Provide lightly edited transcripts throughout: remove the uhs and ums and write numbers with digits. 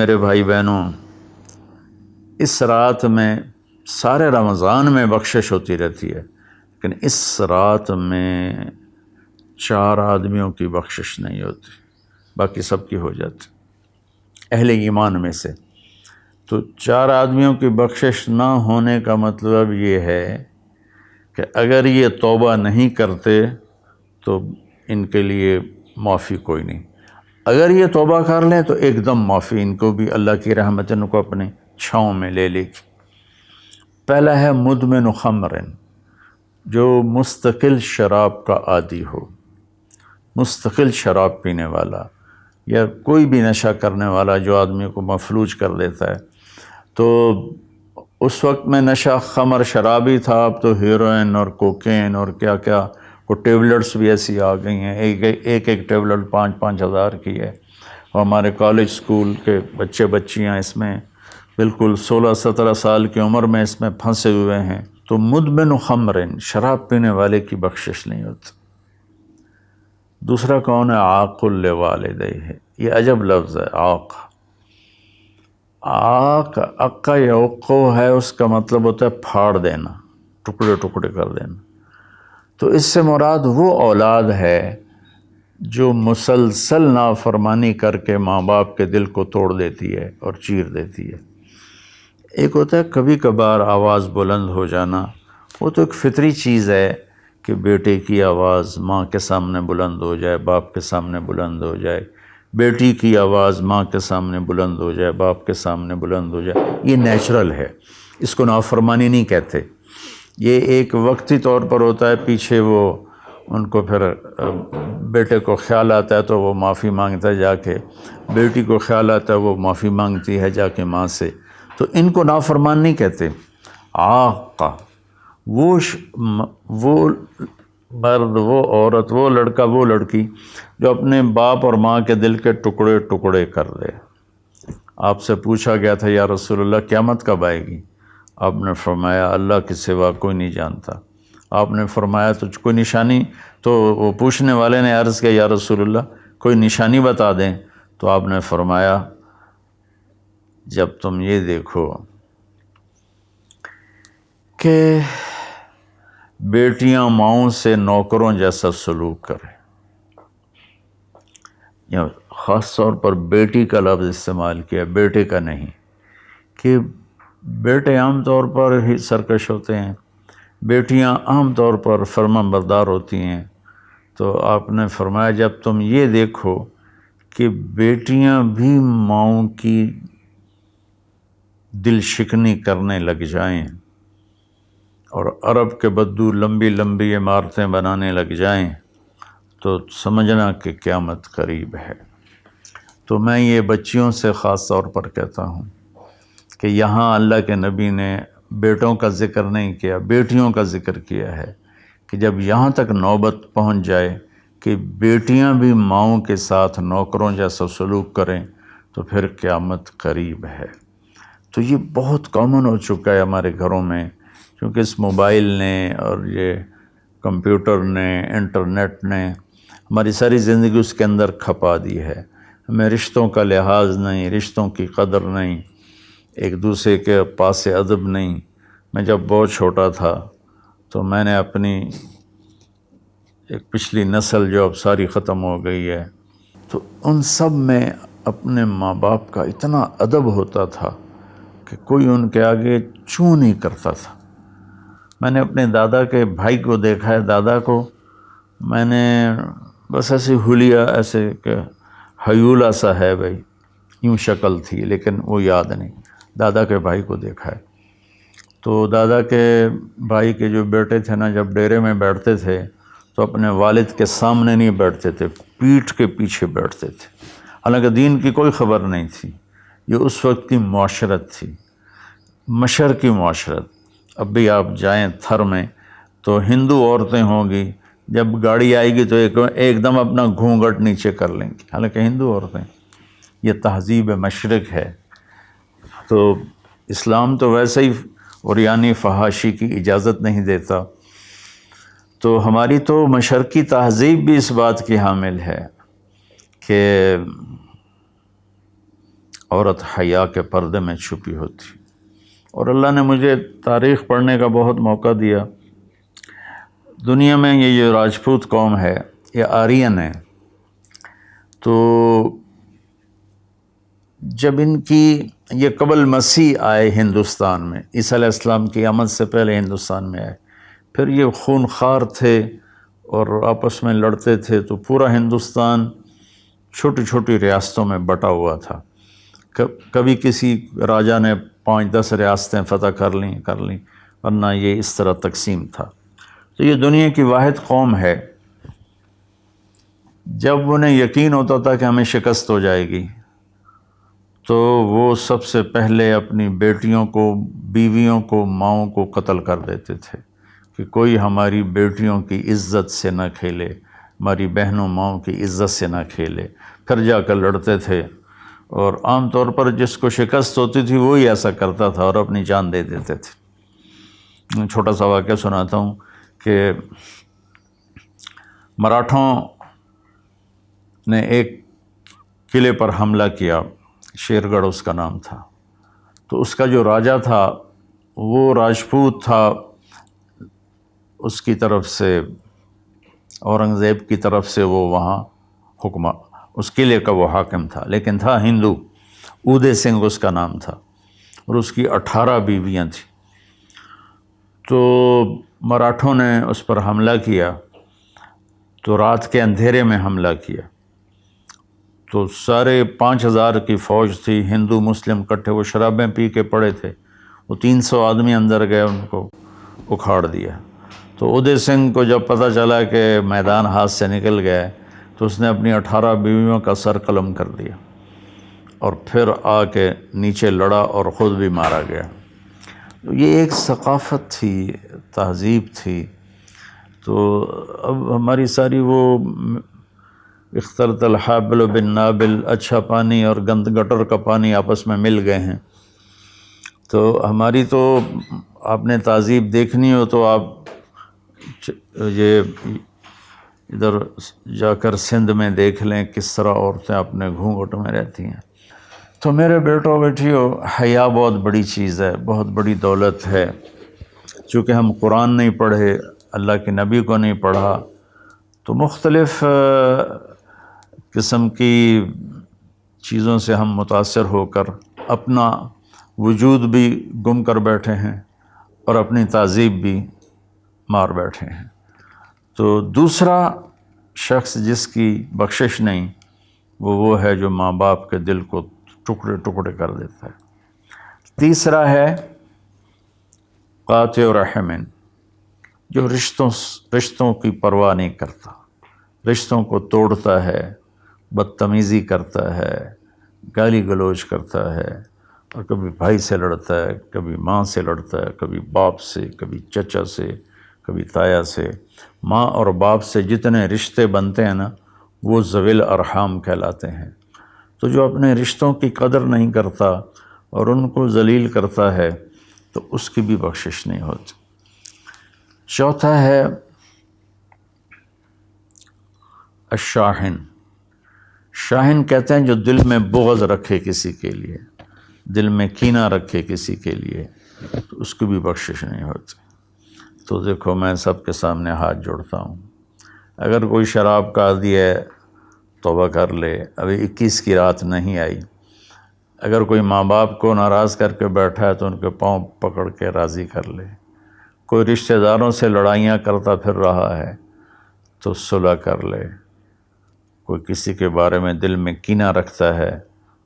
میرے بھائی بہنوں، اس رات میں سارے رمضان میں بخشش ہوتی رہتی ہے، لیکن اس رات میں 4 آدمیوں کی بخشش نہیں ہوتی، باقی سب کی ہو جاتی اہل ایمان میں سے۔ تو 4 آدمیوں کی بخشش نہ ہونے کا مطلب یہ ہے کہ اگر یہ توبہ نہیں کرتے تو ان کے لیے معافی کوئی نہیں، اگر یہ توبہ کر لیں تو ایک دم معافی، ان کو بھی اللہ کی رحمت ان کو اپنے چھاؤں میں لے لے گی۔ پہلا ہے مدمن خمر، جو مستقل شراب کا عادی ہو، مستقل شراب پینے والا یا کوئی بھی نشہ کرنے والا جو آدمی کو مفلوج کر دیتا ہے۔ تو اس وقت میں نشہ خمر شرابی تھا، اب تو ہیروئن اور کوکین اور کیا کیا وہ ٹیبلٹس بھی ایسی آ گئی ہیں، ایک ٹیبلٹ 5-5 ہزار کی ہے، اور ہمارے کالج سکول کے بچیاں اس میں بالکل 16-17 سال کی عمر میں اس میں پھنسے ہوئے ہیں۔ تو مدمن خمرن، شراب پینے والے کی بخشش نہیں ہوتی۔ دوسرا کون ہے؟ عاق لوالدیہ، یہ عجب لفظ ہے، عاق۔ عاق عقا یعقو ہے، اس کا مطلب ہوتا ہے پھاڑ دینا، ٹکڑے ٹکڑے کر دینا۔ تو اس سے مراد وہ اولاد ہے جو مسلسل نافرمانی کر کے ماں باپ کے دل کو توڑ دیتی ہے اور چیر دیتی ہے۔ ایک ہوتا ہے کبھی کبھار آواز بلند ہو جانا، وہ تو ایک فطری چیز ہے کہ بیٹے کی آواز ماں کے سامنے بلند ہو جائے، باپ کے سامنے بلند ہو جائے، بیٹی کی آواز ماں کے سامنے بلند ہو جائے، باپ کے سامنے بلند ہو جائے، یہ نیچرل ہے، اس کو نافرمانی نہیں کہتے۔ یہ ایک وقتی طور پر ہوتا ہے، پیچھے وہ ان کو پھر بیٹے کو خیال آتا ہے تو وہ معافی مانگتا ہے جا کے، بیٹی کو خیال آتا ہے وہ معافی مانگتی ہے جا کے ماں سے، تو ان کو نافرمان نہیں کہتے۔ عاق وہ مرد، وہ عورت، وہ لڑکا، وہ لڑکی جو اپنے باپ اور ماں کے دل کے ٹکڑے ٹکڑے کر دے۔ آپ سے پوچھا گیا تھا یا رسول اللہ قیامت کب آئے گی؟ آپ نے فرمایا اللہ کے سوا کوئی نہیں جانتا۔ آپ نے فرمایا تو کوئی نشانی؟ تو وہ پوچھنے والے نے عرض کیا یا رسول اللہ کوئی نشانی بتا دیں، تو آپ نے فرمایا جب تم یہ دیکھو کہ بیٹیاں ماؤں سے نوکروں جیسا سلوک کریں، یا خاص طور پر بیٹی کا لفظ استعمال کیا، بیٹے کا نہیں، کہ بیٹے عام طور پر ہی سرکش ہوتے ہیں، بیٹیاں عام طور پر فرمانبردار ہوتی ہیں۔ تو آپ نے فرمایا جب تم یہ دیکھو کہ بیٹیاں بھی ماؤں کی دل شکنی کرنے لگ جائیں اور عرب کے بدو لمبی لمبی عمارتیں بنانے لگ جائیں، تو سمجھنا کہ قیامت قریب ہے۔ تو میں یہ بچیوں سے خاص طور پر کہتا ہوں کہ یہاں اللہ کے نبی نے بیٹوں کا ذکر نہیں کیا، بیٹیوں کا ذکر کیا ہے، کہ جب یہاں تک نوبت پہنچ جائے کہ بیٹیاں بھی ماؤں کے ساتھ نوکروں جیسا سلوک کریں تو پھر قیامت قریب ہے۔ تو یہ بہت کامن ہو چکا ہے ہمارے گھروں میں، کیونکہ اس موبائل نے اور یہ کمپیوٹر نے، انٹرنیٹ نے ہماری ساری زندگی اس کے اندر کھپا دی ہے۔ ہمیں رشتوں کا لحاظ نہیں، رشتوں کی قدر نہیں، ایک دوسرے کے پاس ادب نہیں۔ میں جب بہت چھوٹا تھا تو میں نے اپنی ایک پچھلی نسل جو اب ساری ختم ہو گئی ہے، تو ان سب میں اپنے ماں باپ کا اتنا ادب ہوتا تھا کہ کوئی ان کے آگے چوں نہیں کرتا تھا۔ میں نے اپنے دادا کے بھائی کو دیکھا ہے، دادا کو میں نے بس ایسے حلیہ، ایسے کہ ہیولا سا ہے بھائی، یوں شکل تھی، لیکن وہ یاد نہیں۔ دادا کے بھائی کو دیکھا ہے تو دادا کے بھائی کے جو بیٹے تھے نا، جب ڈیرے میں بیٹھتے تھے تو اپنے والد کے سامنے نہیں بیٹھتے تھے، پیٹھ کے پیچھے بیٹھتے تھے، حالانکہ دین کی کوئی خبر نہیں تھی۔ یہ اس وقت کی معاشرت تھی، مشرقی معاشرت۔ اب بھی آپ جائیں تھر میں تو ہندو عورتیں ہوں گی، جب گاڑی آئے گی تو ایک دم اپنا گھونگھٹ نیچے کر لیں گی، حالانکہ ہندو عورتیں۔ یہ تہذیب مشرق ہے۔ تو اسلام تو ویسے ہی عریانی فحاشی کی اجازت نہیں دیتا، تو ہماری تو مشرقی تہذیب بھی اس بات کی حامل ہے کہ عورت حیا کے پردے میں چھپی ہوتی. اور اللہ نے مجھے تاریخ پڑھنے کا بہت موقع دیا. دنیا میں یہ جو راجپوت قوم ہے یہ آرین ہے. تو جب ان کی یہ قبل مسیح آئے ہندوستان میں، عیسیٰ علیہ السلام کی آمد سے پہلے ہندوستان میں آئے، پھر یہ خونخوار تھے اور آپس میں لڑتے تھے. تو پورا ہندوستان چھوٹی چھوٹی ریاستوں میں بٹا ہوا تھا. کبھی کسی راجا نے 5-10 ریاستیں فتح کر لیں ورنہ یہ اس طرح تقسیم تھا. تو یہ دنیا کی واحد قوم ہے. جب انہیں یقین ہوتا تھا کہ ہمیں شکست ہو جائے گی تو وہ سب سے پہلے اپنی بیٹیوں کو، بیویوں کو، ماؤں کو قتل کر دیتے تھے کہ کوئی ہماری بیٹیوں کی عزت سے نہ کھیلے، ہماری بہنوں ماؤں کی عزت سے نہ کھیلے. پھر جا کر لڑتے تھے، اور عام طور پر جس کو شکست ہوتی تھی وہی ایسا کرتا تھا اور اپنی جان دے دیتے تھے. چھوٹا سا واقعہ سناتا ہوں کہ مراٹھوں نے ایک قلعے پر حملہ کیا، شیر گڑھ اس کا نام تھا. تو اس کا جو راجا تھا وہ راجپوت تھا، اس کی طرف سے اورنگزیب کی طرف سے وہ وہاں اس قلعے کا وہ حاکم تھا، لیکن تھا ہندو. اودے سنگھ اس کا نام تھا اور اس کی 18 بیویاں تھیں. تو مراٹھوں نے اس پر حملہ کیا، تو رات کے اندھیرے میں حملہ کیا. تو 5,500 کی فوج تھی، ہندو مسلم کٹھے، وہ شرابیں پی کے پڑے تھے. وہ 300 آدمی اندر گئے، ان کو اکھاڑ دیا. تو اودے سنگھ کو جب پتہ چلا کہ میدان ہاتھ سے نکل گئے تو اس نے اپنی 18 بیویوں کا سر قلم کر دیا اور پھر آ کے نیچے لڑا اور خود بھی مارا گیا. یہ ایک ثقافت تھی، تہذیب تھی. تو اب ہماری ساری وہ اختلط الحابل بالنابل، اچھا پانی اور گند گٹر کا پانی آپس میں مل گئے ہیں. تو ہماری تو آپ نے تہذیب دیکھنی ہو تو آپ یہ ادھر جا کر سندھ میں دیکھ لیں کس طرح عورتیں اپنے گھونگھٹ میں رہتی ہیں. تو میرے بیٹوں بیٹیوں، حیا بہت بڑی چیز ہے، بہت بڑی دولت ہے. چونکہ ہم قرآن نہیں پڑھے، اللہ کے نبی کو نہیں پڑھا، تو مختلف قسم کی چیزوں سے ہم متاثر ہو کر اپنا وجود بھی گم کر بیٹھے ہیں اور اپنی تہذیب بھی مار بیٹھے ہیں. تو دوسرا شخص جس کی بخشش نہیں وہ ہے جو ماں باپ کے دل کو ٹکڑے ٹکڑے کر دیتا ہے. تیسرا ہے قاطع رحم، جو رشتوں کی پرواہ نہیں کرتا، رشتوں کو توڑتا ہے، بدتمیزی کرتا ہے، گالی گلوچ کرتا ہے، اور کبھی بھائی سے لڑتا ہے، کبھی ماں سے لڑتا ہے، کبھی باپ سے، کبھی چچا سے، کبھی تایا سے. ماں اور باپ سے جتنے رشتے بنتے ہیں نا وہ ذوی الارحام کہلاتے ہیں. تو جو اپنے رشتوں کی قدر نہیں کرتا اور ان کو ذلیل کرتا ہے تو اس کی بھی بخشش نہیں ہوتی. چوتھا ہے الشاحن. شاحن کہتے ہیں جو دل میں بغض رکھے کسی کے لیے، دل میں کینہ رکھے کسی کے لیے، تو اس کی بھی بخشش نہیں ہوتی. تو دیکھو میں سب کے سامنے ہاتھ جوڑتا ہوں، اگر کوئی شراب کا عادی ہے توبہ کر لے، ابھی 21 کی رات نہیں آئی. اگر کوئی ماں باپ کو ناراض کر کے بیٹھا ہے تو ان کے پاؤں پکڑ کے راضی کر لے. کوئی رشتہ داروں سے لڑائیاں کرتا پھر رہا ہے تو صلح کر لے. کوئی کسی کے بارے میں دل میں کینہ رکھتا ہے،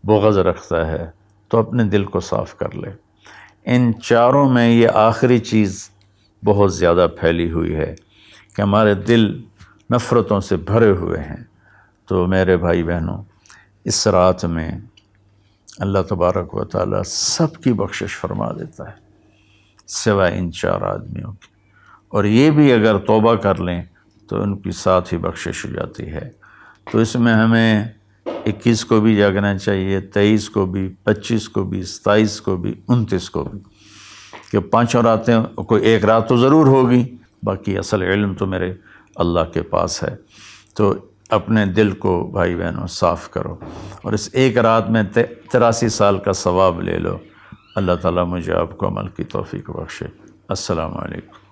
بغض رکھتا ہے، تو اپنے دل کو صاف کر لے. ان چاروں میں یہ آخری چیز بہت زیادہ پھیلی ہوئی ہے کہ ہمارے دل نفرتوں سے بھرے ہوئے ہیں. تو میرے بھائی بہنوں، اس رات میں اللہ تبارک و تعالیٰ سب کی بخشش فرما دیتا ہے سوائے ان 4 آدمیوں کی. اور یہ بھی اگر توبہ کر لیں تو ان کی ساتھ ہی بخشش ہو جاتی ہے. تو اس میں ہمیں 21 کو بھی جاگنا چاہیے، 23 کو بھی، 25 کو بھی، 27 کو بھی، 29 کو بھی، کہ 5 راتیں، کوئی ایک رات تو ضرور ہوگی، باقی اصل علم تو میرے اللہ کے پاس ہے. تو اپنے دل کو بھائی بہنوں صاف کرو، اور اس ایک رات میں 83 سال کا ثواب لے لو۔ اللہ تعالیٰ مجھے آپ کو عمل کی توفیق بخشے۔ السلام علیکم۔